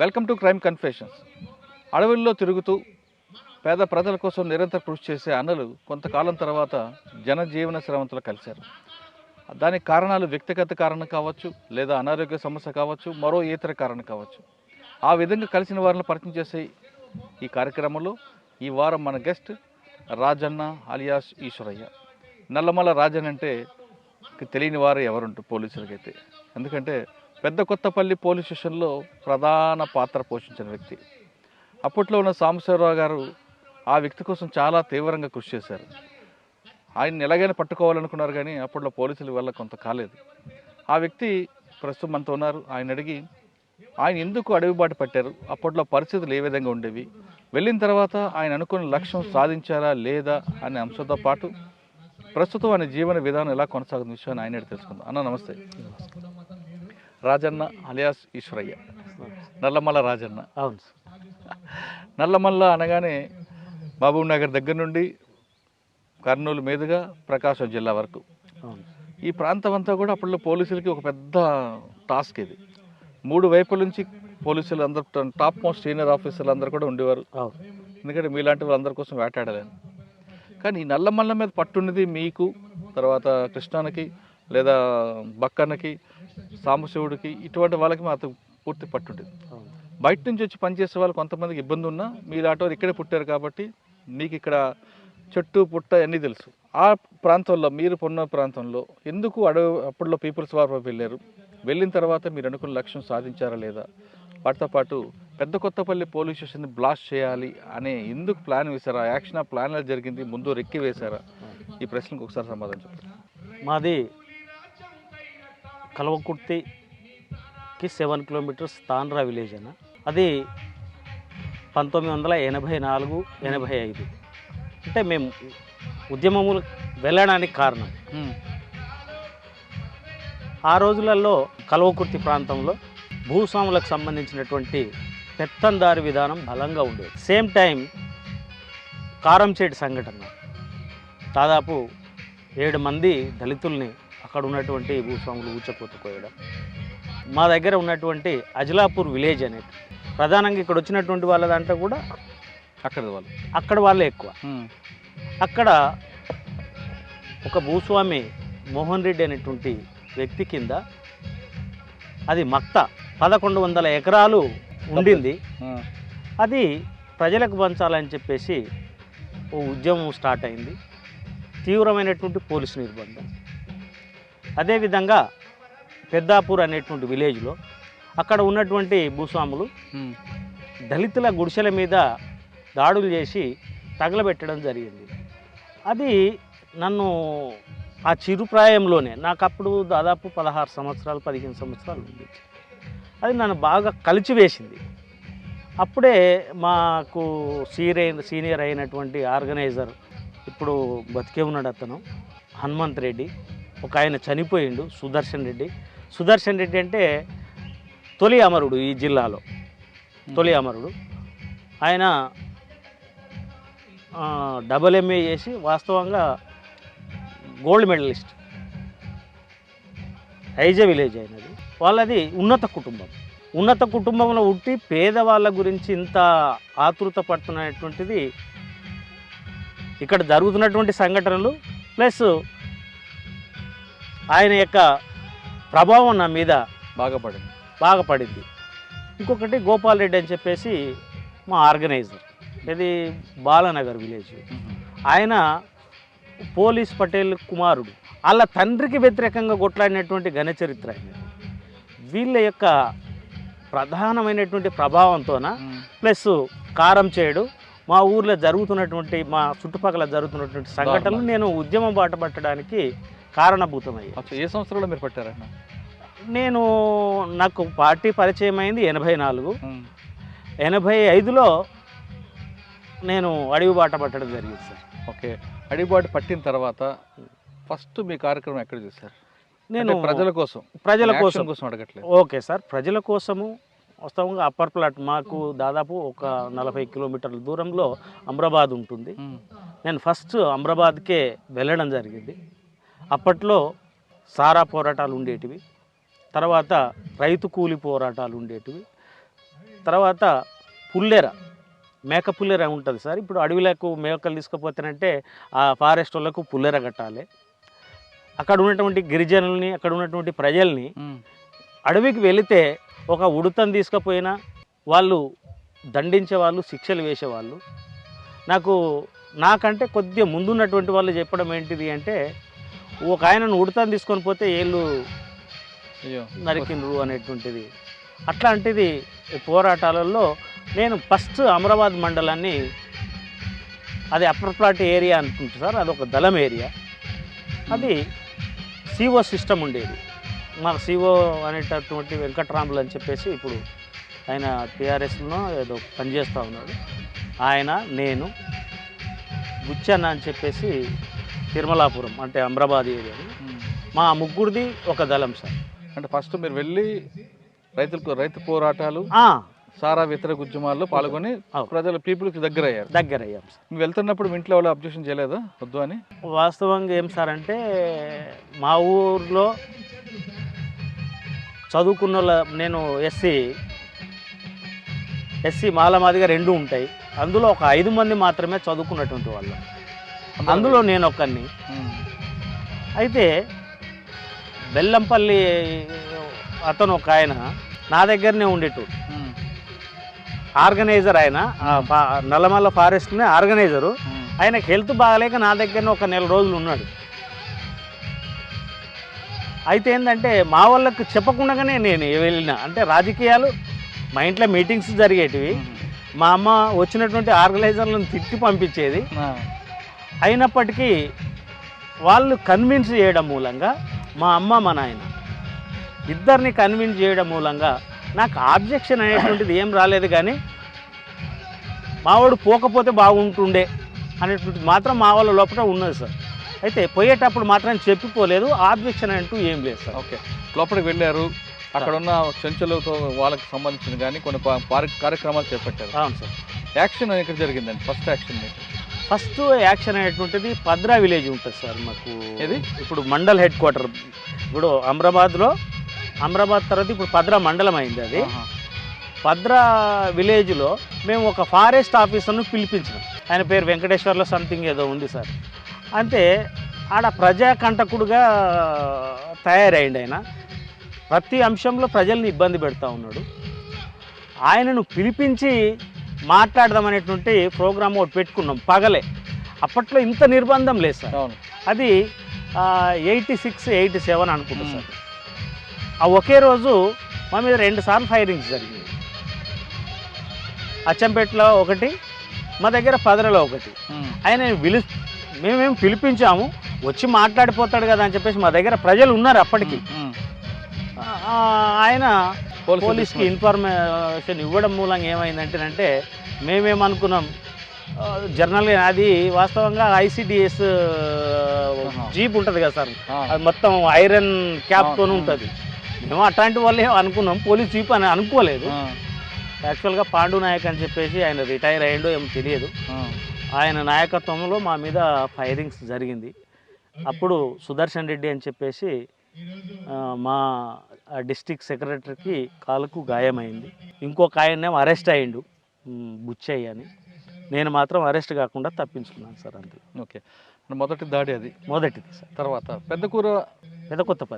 Welcome to crime confessions. అడవుల్లో తిరుగుతూ పేద ప్రజల కోసం నిరంతర కృషి చేసే అన్నలు కొంతకాలం తర్వాత జనజీవన శ్రమంతో కలిశారు. దానికి కారణాలు వ్యక్తిగత కారణం కావచ్చు, లేదా అనారోగ్య సమస్య కావచ్చు, మరో ఇతర కారణం కావచ్చు. ఆ విధంగా కలిసిన వారిని పరిచయం చేసే ఈ కార్యక్రమంలో ఈ వారం మన గెస్ట్ రాజన్న అలియాస్ ఈశ్వరయ్య. నల్లమల్ల రాజన్ అంటే తెలియని వారు ఎవరుంటారు పోలీసులకైతే, ఎందుకంటే పెద్ద కొత్తపల్లి పోలీస్ స్టేషన్లో ప్రధాన పాత్ర పోషించిన వ్యక్తి. అప్పట్లో ఉన్న సాంబశివరావు గారు ఆ వ్యక్తి కోసం చాలా తీవ్రంగా కృషి చేశారు. ఆయన్ని ఎలాగైనా పట్టుకోవాలనుకున్నారు, కానీ అప్పట్లో పోలీసుల వల్ల కొంత కాలేదు. ఆ వ్యక్తి ప్రస్తుతం మనతో ఉన్నారు. ఆయన అడిగి ఆయన ఎందుకు అడవి బాట పట్టారు, అప్పట్లో పరిస్థితులు ఏ విధంగా ఉండేవి, వెళ్ళిన తర్వాత ఆయన అనుకున్న లక్ష్యం సాధించారా లేదా అనే అంశంతో పాటు ప్రస్తుతం ఆయన జీవన విధానం ఎలా కొనసాగుతున్న విషయాన్ని ఆయన తెలుసుకుందాం. అన్న నమస్తే. రాజన్న అలియాస్ ఈశ్వరయ్య, నల్లమల్ల రాజన్న. అవును. నల్లమల్ల అనగానే మహబూబ్ నగర్ దగ్గర నుండి కర్నూలు మీదుగా ప్రకాశం జిల్లా వరకు ఈ ప్రాంతం అంతా కూడా అప్పట్లో పోలీసులకి ఒక పెద్ద టాస్క్ ఇది. 3 వైపుల నుంచి పోలీసులు అందరూ, టాప్ మోస్ట్ సీనియర్ ఆఫీసర్లు అందరూ కూడా ఉండేవారు. ఎందుకంటే మీలాంటి వాళ్ళందరి కోసం వేటాడాలని. కానీ ఈ నల్లమల్ల మీద పట్టున్నది మీకు, తర్వాత కృష్ణానికి లేదా బక్కన్నకి, సాంబశివుడికి, ఇటువంటి వాళ్ళకి మాత్రం పూర్తి పట్టుంటుంది. బయట నుంచి వచ్చి పనిచేసే వాళ్ళు కొంతమందికి ఇబ్బంది ఉన్నా మీలాంటి వాళ్ళు ఇక్కడే పుట్టారు కాబట్టి మీకు ఇక్కడ చెట్టు పుట్ట అన్నీ తెలుసు. ఆ ప్రాంతంలో మీరు ఉన్న ప్రాంతంలో ఎందుకు అప్పట్లో పీపుల్స్ వార్ వెళ్ళారు, వెళ్ళిన తర్వాత మీరు అనుకున్న లక్ష్యం సాధించారా లేదా, వాటితో పాటు పెద్ద కొత్తపల్లి పోలీస్ స్టేషన్ని బ్లాస్ట్ చేయాలి అనే ఎందుకు ప్లాన్ వేశారా, యాక్షన్ ఆ ప్లాన్ ఎలా జరిగింది, ముందు రెక్కి వేశారా, ఈ ప్రశ్నకు ఒకసారి సమాధానం చెప్పండి. మాది కల్వకుర్తికి 7 కిలోమీటర్స్ తాండ్రా విలేజ్ అన్న. అది 1984-85 అంటే మేము ఉద్యమములు వెళ్ళడానికి కారణం. ఆ రోజులలో కల్వకుర్తి ప్రాంతంలో భూస్వాములకు సంబంధించినటువంటి పెత్తందారి విధానం బలంగా ఉండేది. సేమ్ టైం కారంచేటి సంఘటన, దాదాపు 7 మంది దళితుల్ని అక్కడ ఉన్నటువంటి భూస్వాములు ఊచకోతకోయడం. మా దగ్గర ఉన్నటువంటి అజలాపూర్ విలేజ్ అనేది ప్రధానంగా ఇక్కడ వచ్చినటువంటి వాళ్ళ దాంట్లో కూడా అక్కడ వాళ్ళే ఎక్కువ. అక్కడ ఒక భూస్వామి మోహన్ రెడ్డి అనేటువంటి వ్యక్తి కింద అది మక్త 1100 ఎకరాలు ఉండింది. అది ప్రజలకు పంచాలని చెప్పేసి ఓ ఉద్యమం స్టార్ట్ అయింది. తీవ్రమైనటువంటి పోలీసు నిర్బంధం. అదేవిధంగా పెద్దాపూర్ అనేటువంటి విలేజ్లో అక్కడ ఉన్నటువంటి భూస్వాములు దళితుల గుడిసెల మీద దాడులు చేసి తగలబెట్టడం జరిగింది. అది నన్ను ఆ చిరుప్రాయంలోనే, నాకు అప్పుడు దాదాపు 16 సంవత్సరాలు 15 సంవత్సరాలు ఉంది. అది నన్ను బాగా కలిచివేసింది. అప్పుడే మాకు సీనియర్ అయినటువంటి ఆర్గనైజర్, ఇప్పుడు బతికే ఉన్నాడు అతను, హనుమంత్ రెడ్డి, ఒక ఆయన చనిపోయిండు, సుదర్శన్ రెడ్డి అంటే తొలి అమరుడు ఈ జిల్లాలో, తొలి అమరుడు. ఆయన MA చేసి వాస్తవంగా గోల్డ్ మెడలిస్ట్. ఐజే విలేజ్ అయినది వాళ్ళది. ఉన్నత కుటుంబంలో ఉట్టి పేదవాళ్ళ గురించి ఇంత ఆతృత పడుతున్నటువంటిది ఇక్కడ జరుగుతున్నటువంటి సంఘటనలు, ప్లస్ ఆయన యొక్క ప్రభావం నా మీద బాగా పడింది. ఇంకొకటి గోపాల్ రెడ్డి అని చెప్పేసి మా ఆర్గనైజర్, ఇది బాలానగర్ విలేజ్. ఆయన పోలీస్ పటేల్ కుమారుడు. వాళ్ళ తండ్రికి వ్యతిరేకంగా కొట్లాడినటువంటి ఘనచరిత్ర అయినది. వీళ్ళ యొక్క ప్రధానమైనటువంటి ప్రభావంతోన ప్లస్ కారం చేయడు మా ఊర్లో జరుగుతున్నటువంటి, మా చుట్టుపక్కల జరుగుతున్నటువంటి సంఘటనలు నేను ఉద్యమం బాట పట్టడానికి కారణభూతమయ్యాయి. ఏ సంవత్సరంలో మీరు పట్టారన్న? నాకు పార్టీ పరిచయం అయింది 84. 85లో నేను అడవి బాట పట్టడం జరిగింది సార్. ఓకే. అడవి బాట పట్టిన తర్వాత ఫస్ట్ మీ కార్యక్రమం ఎక్కడ చేశారు? నేను ప్రజల కోసం అడగట్లేదు. ఓకే సార్, ప్రజల కోసము. వాస్తవంగా అప్పర్ ప్లాట్ మాకు దాదాపు ఒక 40 కిలోమీటర్ల దూరంలో అమ్రాబాద్ ఉంటుంది. నేను ఫస్ట్ అమ్రాబాద్కే వెళ్ళడం జరిగింది. అప్పట్లో సారా పోరాటాలు ఉండేటివి, తర్వాత రైతు కూలి పోరాటాలు ఉండేటివి. తర్వాత పుల్లెర, మేక పుల్లెర ఉంటుంది సార్. ఇప్పుడు అడవిలకు మేకలు తీసుకుపోతానంటే ఆ ఫారెస్ట్ వాళ్ళకు పుల్లెర కట్టాలి. అక్కడ ఉన్నటువంటి గిరిజనుల్ని, అక్కడ ఉన్నటువంటి ప్రజల్ని అడవికి వెళితే ఒక ఉడతను తీసుకుపోయినా వాళ్ళు దండించేవాళ్ళు, శిక్షలు వేసేవాళ్ళు. నాకంటే కొద్దిగా ముందున్నటువంటి వాళ్ళు చెప్పడం ఏంటిది అంటే, ఒక ఆయనను ఉడతను తీసుకొని పోతే ఏళ్ళు నరికిండ్రు అనేటువంటిది. అట్లాంటిది పోరాటాలలో నేను ఫస్ట్ అమరాబాద్ మండలాన్ని, అది అప్పర్ ప్లాట్ ఏరియా అనుకుంటా సార్, అదొక దళం ఏరియా. అది సిఓ సిస్టమ్ ఉండేది. మాకు సిఓ అనేటటువంటి వెంకట్రాములు అని చెప్పేసి ఇప్పుడు ఆయన టీఆర్ఎస్లో ఏదో పనిచేస్తూ ఉన్నాడు. ఆయన, నేను, బుచ్చన్న అని చెప్పేసి తిరుమలాపురం అంటే అమరాబాద్ ఏరియా, మా ముగ్గురిది ఒక దళం సార్. అంటే ఫస్ట్ మీరు వెళ్ళి రైతు పోరాటాలు, సారా వ్యతిరేక ఉద్యమాల్లో పాల్గొని ప్రజల పీపుల్కి దగ్గర అయ్యాం సార్. మీరు వెళ్తున్నప్పుడు మీ ఇంట్లో వాళ్ళు అబ్జెక్షన్ చేయలేదా వద్దు అని? వాస్తవంగా ఏం సార్ అంటే, మా ఊర్లో చదువుకున్న నేను ఎస్సీ మాలమాదిగా 2 ఉంటాయి. అందులో ఒక 5 మంది మాత్రమే చదువుకున్నటువంటి వాళ్ళు, అందులో నేను ఒక్కడిని. అయితే బెల్లంపల్లి అతను ఒక ఆయన నా దగ్గరనే ఉండేటోడు, ఆర్గనైజర్. ఆయన నల్లమల్ల ఫారెస్ట్నే ఆర్గనైజరు. ఆయనకు హెల్త్ బాగాలేక నా దగ్గరనే ఒక 4 రోజులు ఉన్నాడు. అయితే ఏంటంటే మా వాళ్ళకు చెప్పకుండానే నేను వెళ్ళిన, అంటే రాజకీయాలు మా ఇంట్లో మీటింగ్స్ జరిగేటివి, మా అమ్మ వచ్చినటువంటి ఆర్గనైజర్లను తిట్టి పంపించేది. అయినప్పటికీ వాళ్ళు కన్విన్స్ చేయడం మూలంగా, మా అమ్మ మా నాయన ఇద్దరిని కన్విన్స్ చేయడం మూలంగా నాకు ఆబ్జెక్షన్ అనేటువంటిది ఏం రాలేదు. కానీ మావాడు పోకపోతే బాగుంటుండే అనేటువంటిది మాత్రం మా వాళ్ళ లోపల ఉన్నది సార్. అయితే పోయేటప్పుడు మాత్రం చెప్పిపోలేదు, ఆబ్జెక్షన్ అంటూ ఏం లేదు సార్. ఓకే, లోపలికి వెళ్ళారు, అక్కడ ఉన్న చెంచులతో వాళ్ళకి సంబంధించిన కానీ కొన్ని కార్యక్రమాలు చేపట్టారు. అవును సార్. యాక్షన్ ఎక్కడ జరిగిందండి? ఫస్ట్ యాక్షన్ అనేటువంటిది పద్రా విలేజ్ ఉంటుంది సార్ మాకు. ఇది ఇప్పుడు మండల్ హెడ్ క్వార్టర్. ఇప్పుడు అమరాబాద్ తర్వాత ఇప్పుడు పద్రా మండలం అయింది. అది పద్రా విలేజ్లో మేము ఒక ఫారెస్ట్ ఆఫీసర్ను పిలిపించినాం. ఆయన పేరు వెంకటేశ్వర్లో సంథింగ్ ఏదో ఉంది సార్. అంటే ఆడ ప్రజాకంటకుడుగా తయారైంది. ఆయన ప్రతి అంశంలో ప్రజల్ని ఇబ్బంది పెడతా ఉన్నాడు. ఆయనను పిలిపించి మాట్లాడదామనేటువంటి ప్రోగ్రామ్ ఒకటి పెట్టుకున్నాం పగలే. అప్పట్లో ఇంత నిర్బంధం లేదు సార్. అది 86, 87 అనుకుంటా సార్. ఆ ఒకే రోజు మా మీద 2 సార్లు ఫైరింగ్స్ జరిగింది. అచ్చంపేటలో ఒకటి, మా దగ్గర పదరలో ఒకటి. ఆయన మేమేం పిలిపించాము, వచ్చి మాట్లాడిపోతాడు కదా అని చెప్పేసి మా దగ్గర ప్రజలు ఉన్నారు అప్పటికి. ఆయన పోలీస్కి ఇన్ఫర్మేషన్ ఇవ్వడం మూలంగా ఏమైందంటేనంటే, మేమేమనుకున్నాం జర్నల్గా, అది వాస్తవంగా ICDS జీప్ ఉంటుంది కదా సార్, అది మొత్తం ఐరన్ క్యాప్తో ఉంటుంది. మేము అట్లాంటి వాళ్ళే అనుకున్నాం, పోలీస్ జీప్ అని అనుకోలేదు. యాక్చువల్గా పాండు నాయక్ అని చెప్పేసి ఆయన రిటైర్ అయ్యిండో ఏమో తెలియదు. ఆయన నాయకత్వంలో మా మీద ఫైరింగ్స్ జరిగింది. అప్పుడు సుదర్శన్ రెడ్డి అని చెప్పేసి మా డిస్ట్రిక్ట్ సెక్రటరీకి కాలుకు గాయమైంది. ఇంకొక ఆయన్నేమో అరెస్ట్ అయ్యిండు, బుచ్చయ్య అని. నేను మాత్రం అరెస్ట్ కాకుండా తప్పించుకున్నాను సార్, అంతే. ఓకే, మొదటి దాడి అది. మొదటిది సార్. తర్వాత పెద్ద కొత్తపల్లి.